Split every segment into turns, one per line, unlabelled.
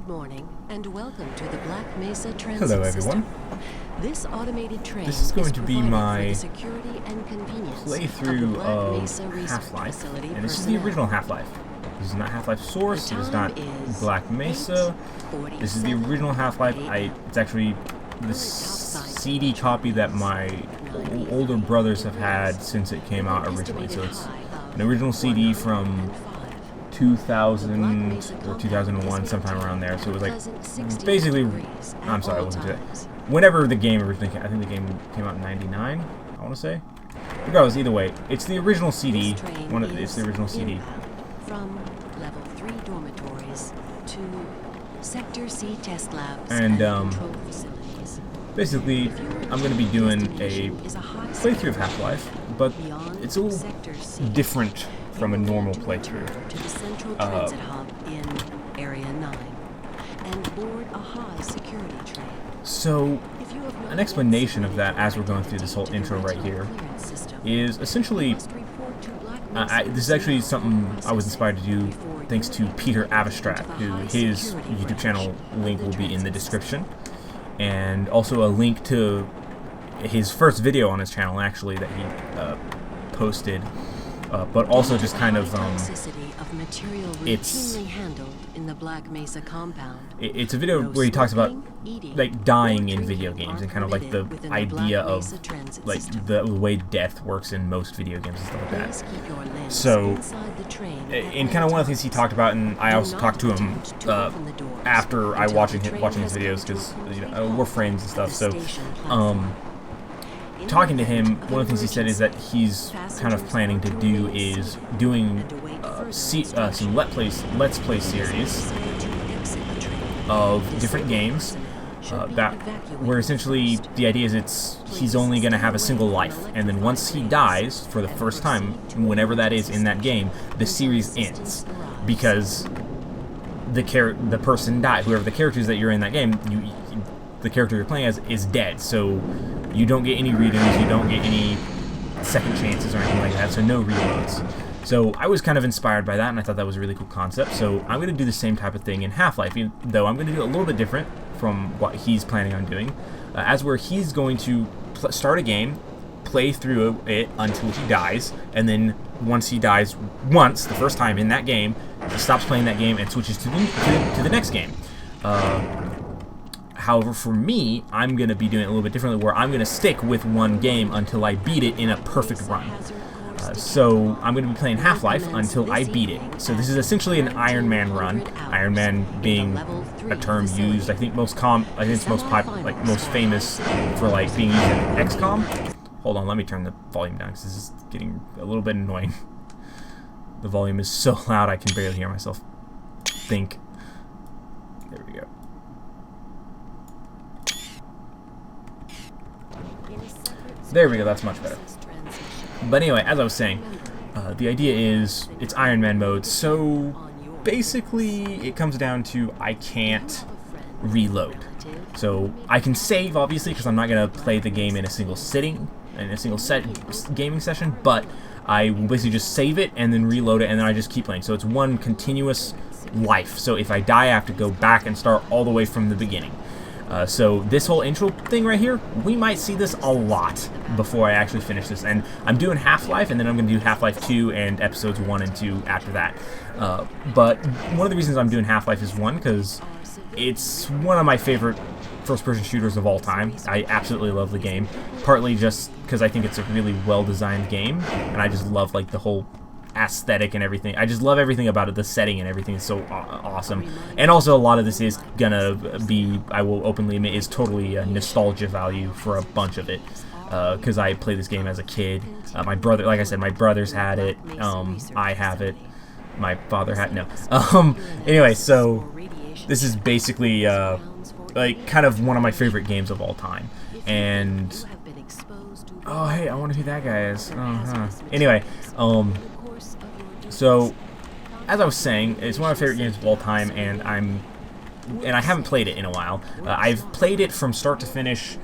Good morning, and welcome to the Black Mesa Transit
Hello, everyone.
System. This automated train
This is going to be
provided
my
for the security and convenience
playthrough
of the Black
of
Mesa Research
Half-Life,
Facility
and this is the
personnel.
original Half-Life. This is not Half-Life Source,
The
it is not
time is
Black Mesa. This is the
8:47
original Half-Life.
a.m.
It's actually the CD copy that my older brothers have had since it came out originally. So it's an original CD from 2000 or 2001, sometime around there. So it was like basically, I'm sorry, I wasn't doing it. Whenever the game originally came, I think the game came out in '99, I want to say. Regardless, either way, it's the original CD. It's the original CD.
From level 3 dormitories to Sector C test labs
And,
control facilities.
Basically, I'm going to be doing a playthrough of Half-Life, but it's a little different from a normal playthrough.
To the central transit hub in Area 9 and board a high security train.
So, an explanation of that as we're going through this whole intro right here is essentially, this is actually something I was inspired to do thanks to Peter Avastrat, who his YouTube channel link will be in the description, and also a link to his first video on his channel actually that he posted, but also just kind of it's in the Black Mesa compound. It's a video where he talks about like dying in video games and kind of like the idea of like the way death works in most video games and stuff like that. So, and kind of one of the things he talked about, and I also talked to him after I watching his videos because we're friends and stuff. So, talking to him, one of the things he said is that he's kind of planning to do is doing some Let's Play series of different games where essentially the idea is he's only going to have a single life, and then once he dies for the first time, whenever that is in that game, the series ends because the person died. Whoever the characters that you're in that game, the character you're playing as is dead, so you don't get any redos, you don't get any second chances or anything like that, so no reloads. So I was kind of inspired by that, and I thought that was a really cool concept, so I'm going to do the same type of thing in Half-Life, though I'm going to do it a little bit different from what he's planning on doing, as where he's going to start a game, play through it until he dies, and then once he dies the first time in that game, he stops playing that game and switches to the next game. However, for me, I'm going to be doing it a little bit differently, where I'm going to stick with one game until I beat it in a perfect run. So I'm going to be playing Half-Life until I beat it. So this is essentially an Iron Man run. Iron Man being a term used, I think most famous for like being used in XCOM. Hold on, let me turn the volume down because this is getting a little bit annoying. The volume is so loud I can barely hear myself think. There we go. There we go, that's much better. But anyway, as I was saying, the idea is it's Iron Man mode, so basically it comes down to I can't reload. So I can save, obviously, because I'm not going to play the game in a single sitting, in a single gaming session, but I will basically just save it and then reload it, and then I just keep playing. So it's one continuous life. So if I die, I have to go back and start all the way from the beginning. So this whole intro thing right here, we might see this a lot before I actually finish this. And I'm doing Half-Life, and then I'm going to do Half-Life 2 and episodes 1 and 2 after that. But one of the reasons I'm doing Half-Life is, one, because it's one of my favorite first-person shooters of all time. I absolutely love the game, partly just because I think it's a really well-designed game, and I just love like the whole aesthetic and everything. I just love everything about it. The setting and everything is so awesome. And also a lot of this is gonna be, I will openly admit, is totally a nostalgia value for a bunch of it. Because I played this game as a kid. My brother, like I said, my brothers had it. I have it. My father had, no. Anyway, so this is basically like kind of one of my favorite games of all time. And oh hey, I wonder who that guy is. Anyway, so, as I was saying, it's one of my favorite games of all time, and I haven't played it in a while. I've played it from start to finish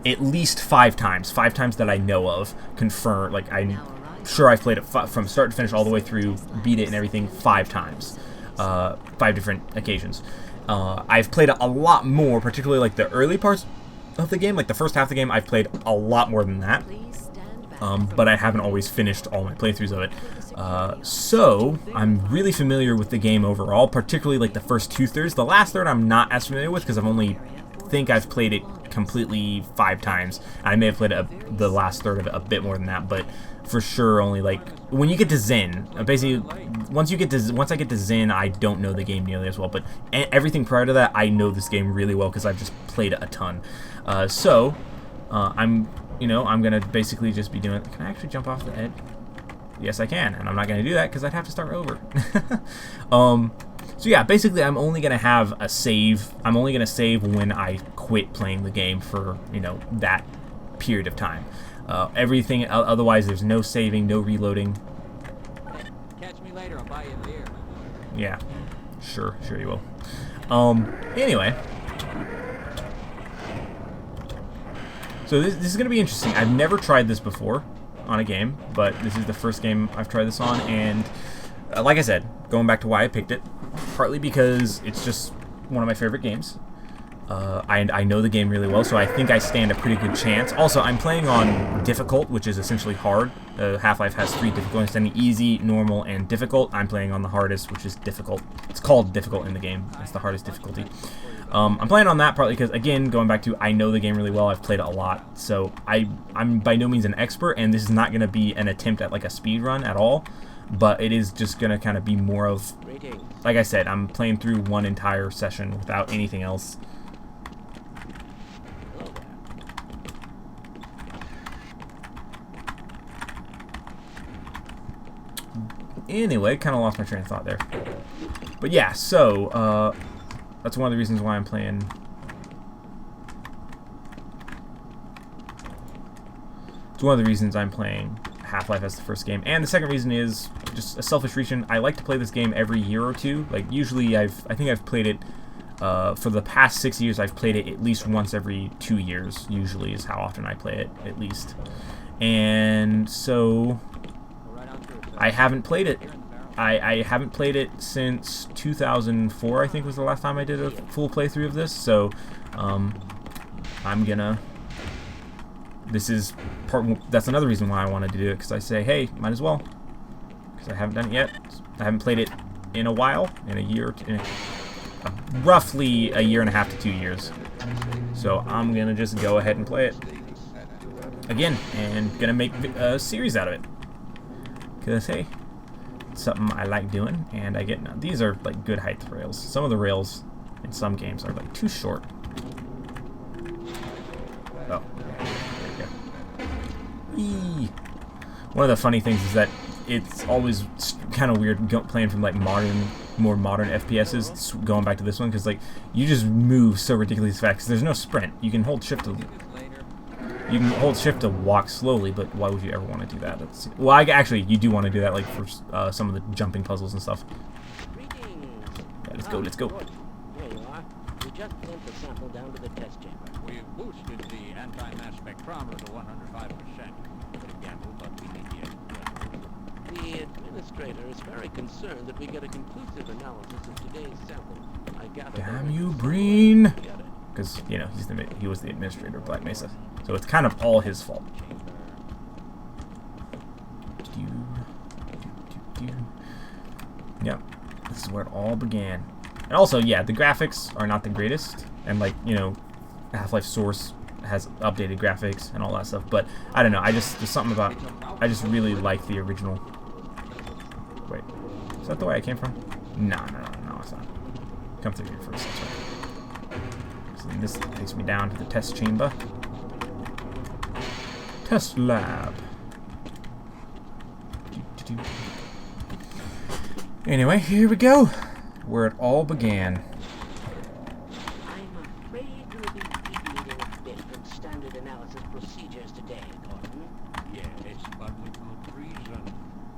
at least 5 times. 5 times that I know of. Confirm, like, I'm sure I've played it from start to finish all the way through, beat it and everything 5 times. 5 different occasions. I've played a lot more, particularly like the early parts of the game, like the first half of the game. I've played a lot more than that, but I haven't always finished all my playthroughs of it. So I'm really familiar with the game overall, particularly like the first 2/3. The last third I'm not as familiar with because I've played it completely 5 times. I may have played the last third of it a bit more than that, but for sure only like when you get to Zen. Basically, once I get to Zen, I don't know the game nearly as well. But everything prior to that, I know this game really well because I've just played it a ton. I'm gonna basically just be doing. Can I actually jump off the edge? Yes, I can, and I'm not gonna do that because I'd have to start over. So yeah, basically I'm only going to have a save. I'm only going to save when I quit playing the game for, that period of time. Everything, otherwise there's no saving, no reloading.
Catch me later, I'll buy you a beer.
Yeah, sure you will. Anyway. So this is going to be interesting. I've never tried this before on a game, but this is the first game I've tried this on, and like I said, going back to why I picked it, partly because it's just one of my favorite games. I know the game really well, so I think I stand a pretty good chance. Also, I'm playing on difficult, which is essentially hard. Half-Life has 3 difficulties: easy, normal, and difficult. I'm playing on the hardest, which is difficult. It's called difficult in the game. It's the hardest difficulty. I'm playing on that partly because, again, going back to I know the game really well. I've played it a lot, so I'm by no means an expert, and this is not going to be an attempt at like a speed run at all. But it is just going to kind of be more of, like I said, I'm playing through one entire session without anything else. Anyway, kind of lost my train of thought there. But yeah, so that's one of the reasons why I'm playing. It's one of the reasons I'm playing Half-Life as the first game, and the second reason is just a selfish reason. I like to play this game every year or two. Like usually, I think I've played it for the past 6 years. I've played it at least once every 2 years. Usually is how often I play it, at least. And so I haven't played it. I haven't played it since 2004. I think was the last time I did a full playthrough of this. So I'm gonna. That's another reason why I wanted to do it, because I say, hey, might as well, because I haven't done it yet. I haven't played it in a while, in a year, roughly a year and a half to 2 years. So I'm gonna just go ahead and play it again, and gonna make a series out of it, because hey, it's something I like doing, and I get these are like good height rails. Some of the rails in some games are like too short. Oh. One of the funny things is that it's always kind of weird playing from like more modern FPSs, going back to this one, because like you just move so ridiculously fast. 'Cause there's no sprint. You can hold shift to walk slowly, but why would you ever want to do that? Well, actually you do want to do that, like for some of the jumping puzzles and stuff. Yeah, let's go.
There you are. We just sent the sample down to the test chamber.
We've boosted the anti-mass spectrometer to 105%. But we need
The administrator is very concerned that we get a conclusive analysis of today's sample. I gather.
Damn you, Breen! Because he was the administrator of Black Mesa, so it's kind of all his fault. Yep, this is where it all began. And also, yeah, the graphics are not the greatest, and like Half-Life Source has updated graphics and all that stuff, but I don't know, there's something about, I just really like the original. Wait, is that the way I came from? No, it's not. Come through here first, that's right. So then this takes me down to the test chamber. Test lab. Anyway, here we go, where it all began.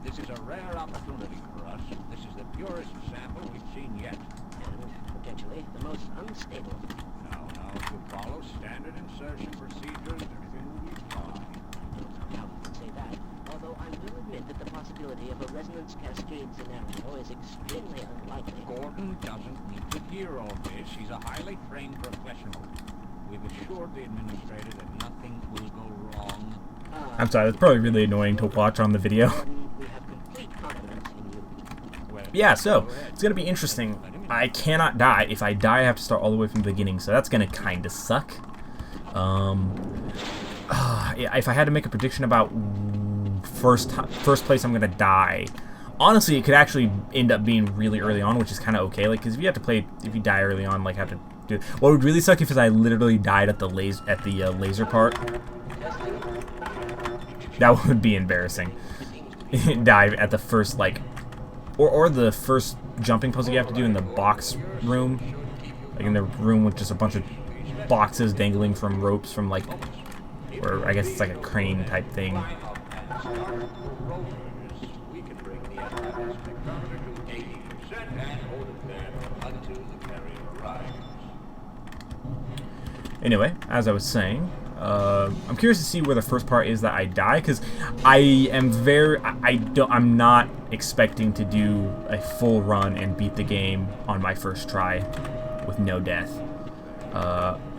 This is a rare opportunity for us. This is the purest sample we've seen yet.
And potentially the most unstable.
Now, if you follow standard insertion procedures, everything will be fine.
How can you say that? Although Although I will admit that the possibility of a resonance cascade scenario is extremely unlikely.
Gordon doesn't need to hear all this. He's a highly trained professional. We've assured the administrator that nothing will go wrong.
I'm sorry, that's probably really annoying to watch on the video.
Gordon, we have complete confidence in you.
Well,
Yeah, so it's gonna be interesting. I cannot die. If I die, I have to start all the way from the beginning, so that's gonna kind of suck. Yeah, if I had to make a prediction about first place I'm gonna die, honestly, it could actually end up being really early on, which is kind of okay. Like, because if you die early on, like, have to do. What would really suck if I literally died at the laser part. That would be embarrassing. Die at the first, like, or the first jumping puzzle you have to do in the box room, like in the room with just a bunch of boxes dangling from ropes from, like, or I guess it's like a crane type thing.
we can bring the anti-mass spectrometer to 80% and hold it there until the carrier arrives.
Anyway, as I was saying, I'm curious to see where the first part is that I die, because I'm not expecting to do a full run and beat the game on my first try with no death.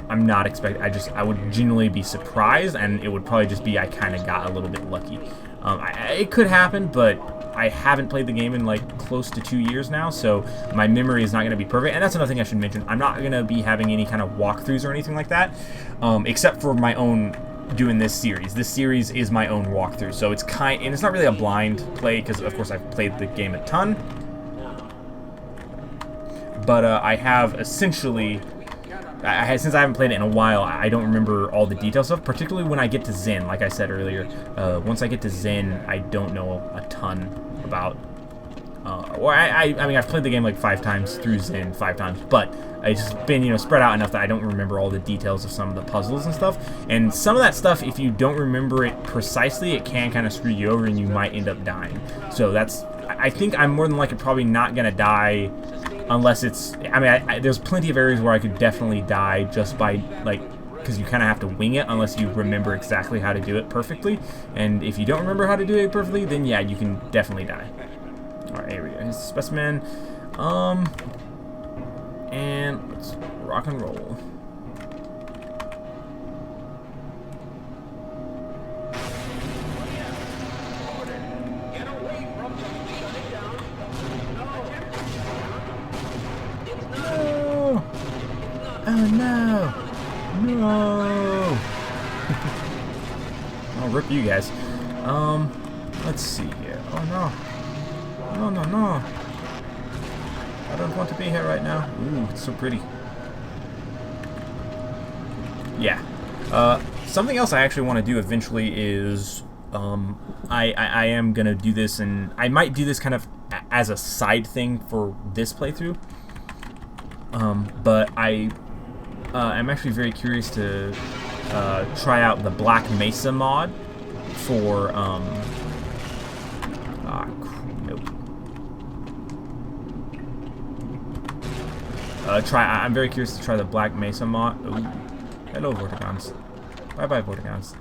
I'm not expecting. I would genuinely be surprised, and it would probably just be I kind of got a little bit lucky. It could happen, but I haven't played the game in like close to 2 years now, so my memory is not going to be perfect. And that's another thing I should mention. I'm not going to be having any kind of walkthroughs or anything like that, except for my own doing this series. This series is my own walkthrough, so and it's not really a blind play because of course I've played the game a ton. But I have essentially. Since I haven't played it in a while, I don't remember all the details of, particularly when I get to Zen. Like I said earlier, once I get to Zen, I don't know a ton about. I mean, I've played the game like 5 times through Zen 5 times, but it's been spread out enough that I don't remember all the details of some of the puzzles and stuff. And some of that stuff, if you don't remember it precisely, it can kind of screw you over, and you might end up dying. So I think I'm more than likely probably not gonna die. Unless it's, I mean, there's plenty of areas where I could definitely die just by, like, because you kind of have to wing it unless you remember exactly how to do it perfectly. And if you don't remember how to do it perfectly, then yeah, you can definitely die. Alright, here we go. Here's the specimen. And let's rock and roll. Oh no! No! I'll rip you guys. Let's see here. Oh no. No, no, no. I don't want to be here right now. Ooh, it's so pretty. Yeah. Something else I actually want to do eventually is, I am gonna do this, and I might do this kind of as a side thing for this playthrough. But I'm actually very curious to try out the Black Mesa mod for nope. I'm very curious to try the Black Mesa mod. Ooh. Hello, Vortigons. Bye bye, Vortigons.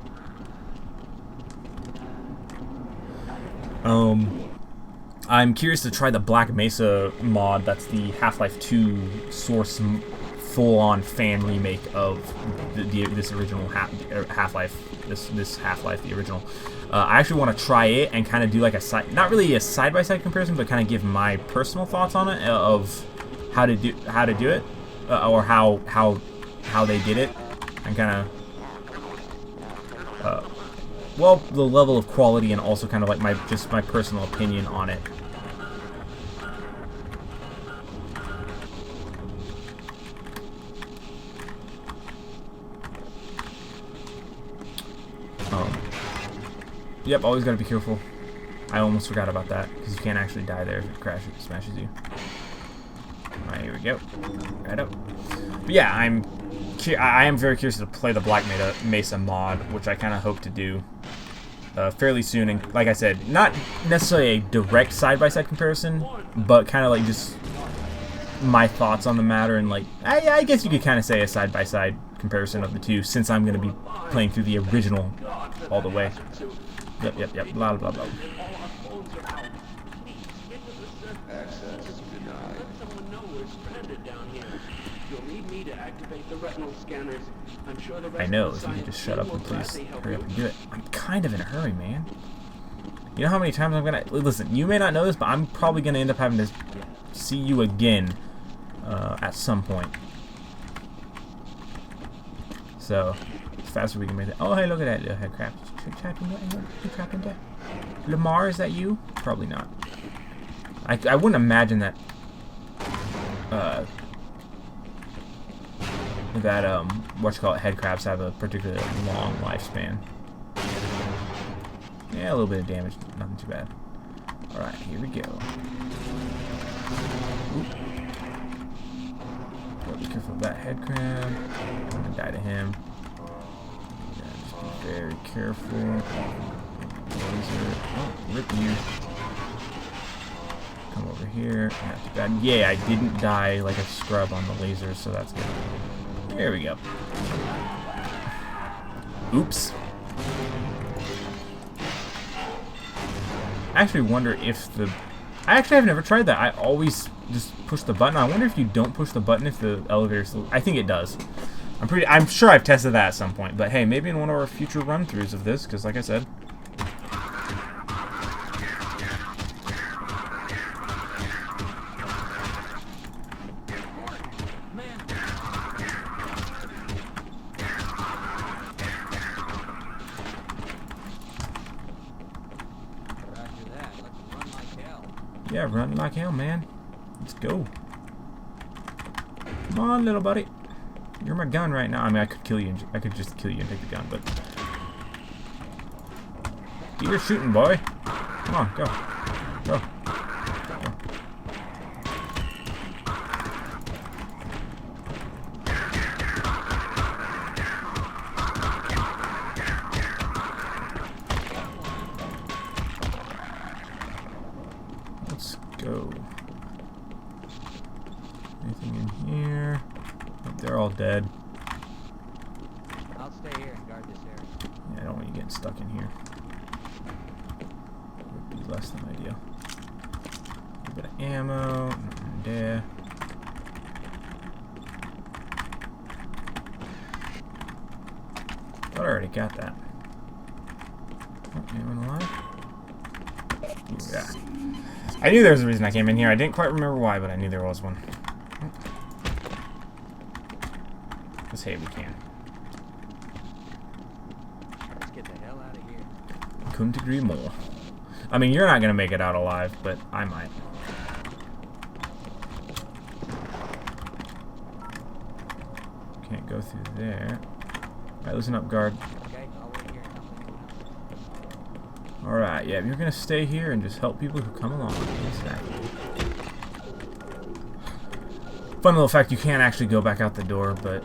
I'm curious to try the Black Mesa mod. That's the Half-Life 2 source full-on fan remake of this original Half-Life. This Half-Life, the original. I actually want to try it and kind of do like not really a side-by-side comparison, but kind of give my personal thoughts on it of how to do it, or how they did it, and kind of well, the level of quality, and also kind of like my personal opinion on it. Yep, always gotta be careful. I almost forgot about that, because you can't actually die there if it smashes you. Alright, here we go. Right up. But yeah, I am very curious to play the Black Mesa mod, which I kind of hope to do fairly soon. And like I said, not necessarily a direct side-by-side comparison, but kind of like just my thoughts on the matter, and like I guess you could kind of say a side-by-side comparison of the two, since I'm going to be playing through the original all the way. Yep. Blah blah blah.
Access denied. Let someone know we're stranded down here. You'll need me to activate the retinal scanners. I'm sure the rest
I know,
of the
so you can just shut
science
up
will
and please
gladly help
hurry up
you.
and do it. I'm kind of in a hurry, man. You know how many times I'm gonna listen? You may not know this, but I'm probably gonna end up having to see you again at some point. So, as fast as we can make it. Oh, hey, look at that little head crab. You trapped in there? Lamar, is that you? Probably not. I wouldn't imagine that. Head crabs have a particularly long lifespan. Yeah, a little bit of damage, nothing too bad. Alright, here we go. Oop. Gotta be careful of that head crab. I'm gonna die to him. Yeah, just be very careful. Laser. Oh, rip you. Come over here. Not too bad. Yeah, I didn't die like a scrub on the laser, so that's good. There we go. Oops. I actually wonder if the... I've never tried that. I always just push the button. I wonder if you don't push the button if the elevator's... I think it does. I'm sure I've tested that at some point. But hey, maybe in one of our future run-throughs of this, because like I said... Yeah, run like hell, man. Let's go. Come on, little buddy. You're my gun right now. I mean, I could kill you. I could just kill you and take the gun, but... Do your shooting, boy. Come on, go. Go. Let's go. Anything in here? Oh, they're all dead.
I'll stay here and guard this area.
Yeah, I don't want you getting stuck in here. Would be less than ideal. A bit of ammo. Nothing there. Thought I already got that. Oh, anyone alive? Ooh, yeah. I knew there was a reason I came in here. I didn't quite remember why, but I knew there was one. Let's say we can.
Let's get the hell out of here.
Couldn't agree more. I mean, you're not going to make it out alive, but I might. Can't go through there. Alright, listen up, guard.
Okay, I'll wait here.
Alright, yeah, you're going to stay here and just help people who come along. Exactly. Fun little fact, you can't actually go back out the door, but...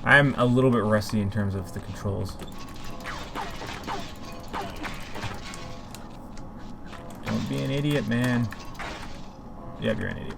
I'm a little bit rusty in terms of the controls. Don't be an idiot, man. Yep, you're an idiot.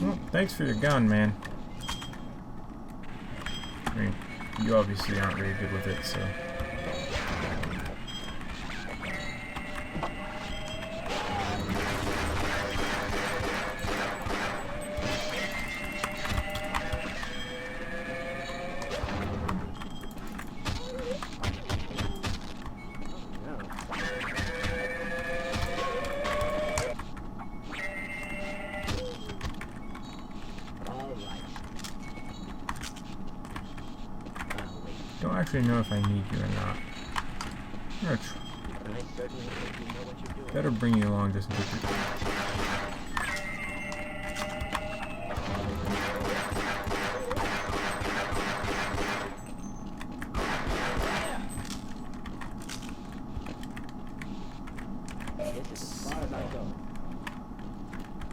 Well, thanks for your gun, man. I mean, you obviously aren't very good with it, so... actually know if I need you or not. I'm gonna
I certainly hope you know what you're doing.
better bring you along just in case.
This is as far as I go.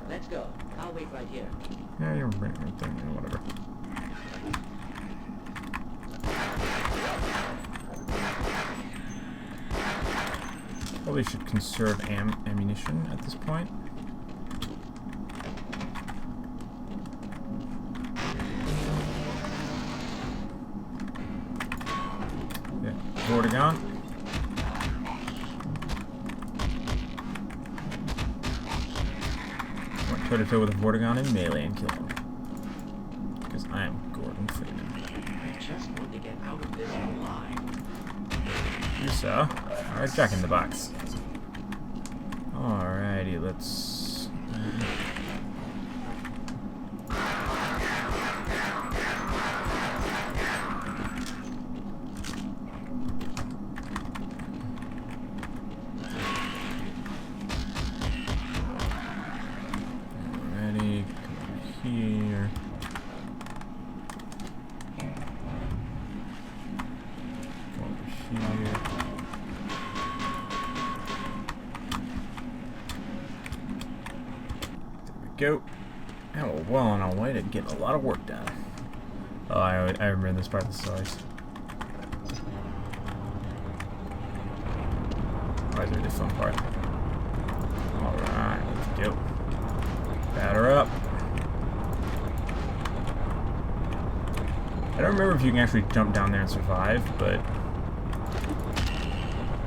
Let's go. I'll wait right here.
Yeah, you're bringing right there, whatever. Probably should conserve ammunition at this point. Yeah, Vortigaunt. Went toe-to-toe with a Vortigaunt in melee and kill him. Because I am Gordon Freeman.
I just want to get out of this alive.
You saw. Alright, Jack in the Box. Alrighty, let's... Alrighty, come over here. Come over here. Go. And we're well on our way to getting a lot of work done. Oh, I remember this part of the stories. Alright, there's the fun part. Alright, let's go. Batter up. I don't remember if you can actually jump down there and survive, but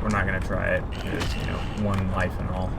we're not gonna try it because, you know, one life and all.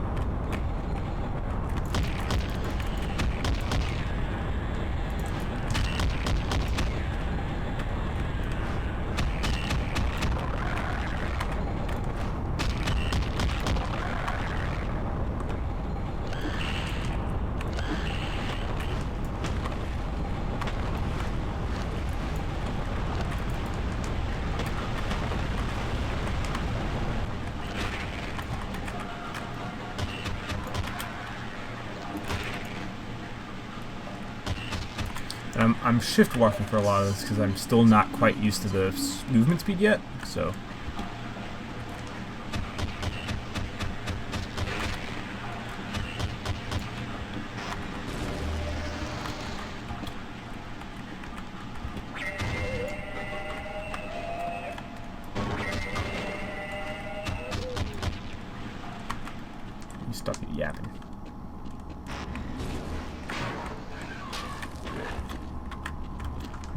And I'm shift walking for a lot of this because I'm still not quite used to the movement speed yet, so. You stop yapping.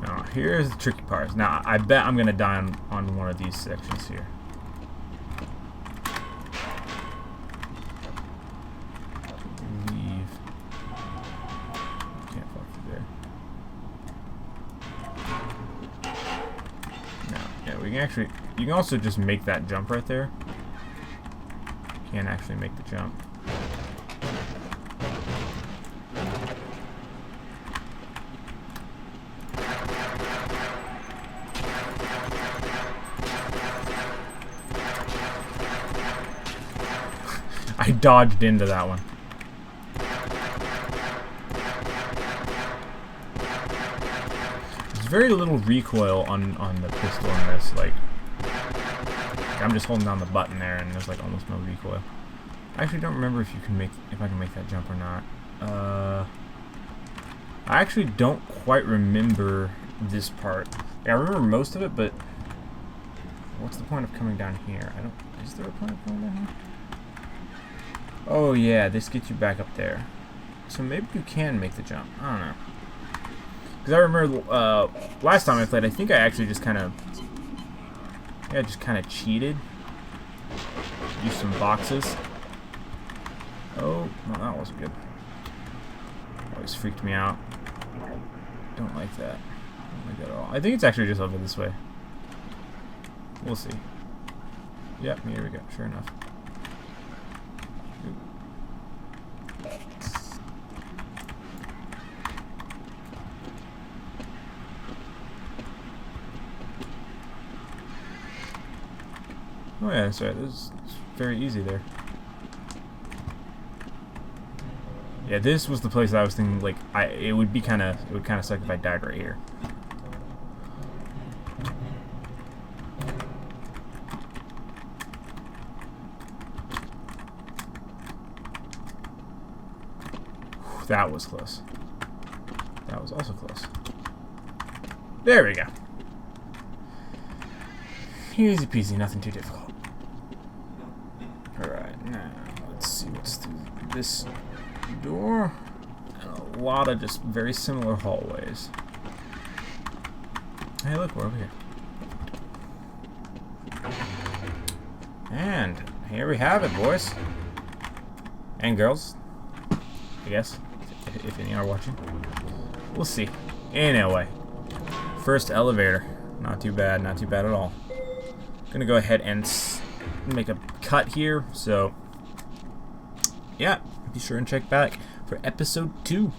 Now, here's the tricky part. Now, I bet I'm going to die on one of these sections here. Leave. Can't fall through there. No, yeah, we can actually... You can also just make that jump right there. Can't actually make the jump. I dodged into that one. There's very little recoil on the pistol in this. Like, I'm just holding down the button there, and there's like almost no recoil. I actually don't remember if I can make that jump or not. I actually don't quite remember this part. Like, I remember most of it, but what's the point of coming down here? Is there a point of coming down here? Oh yeah, this gets you back up there. So maybe you can make the jump. I don't know. Because I remember last time I played, I think I actually just kind of... Yeah, just kind of cheated. Used some boxes. Oh, no, that wasn't good. Always freaked me out. Don't like that. Don't like that at all. I think it's actually just over this way. We'll see. Yep, here we go. Sure enough. Oh yeah, that's right. This is very easy there. Yeah, this was the place that I was thinking, like, it would kind of suck if I died right here. Whew, that was close. That was also close. There we go. Easy peasy, nothing too difficult. Alright, now let's see what's through this door. And a lot of just very similar hallways. Hey, look, we're over here. And here we have it, boys. And girls, I guess, if any are watching. We'll see. Anyway, first elevator. Not too bad at all. Gonna go ahead and make a cut here, so yeah, be sure and check back for episode 2.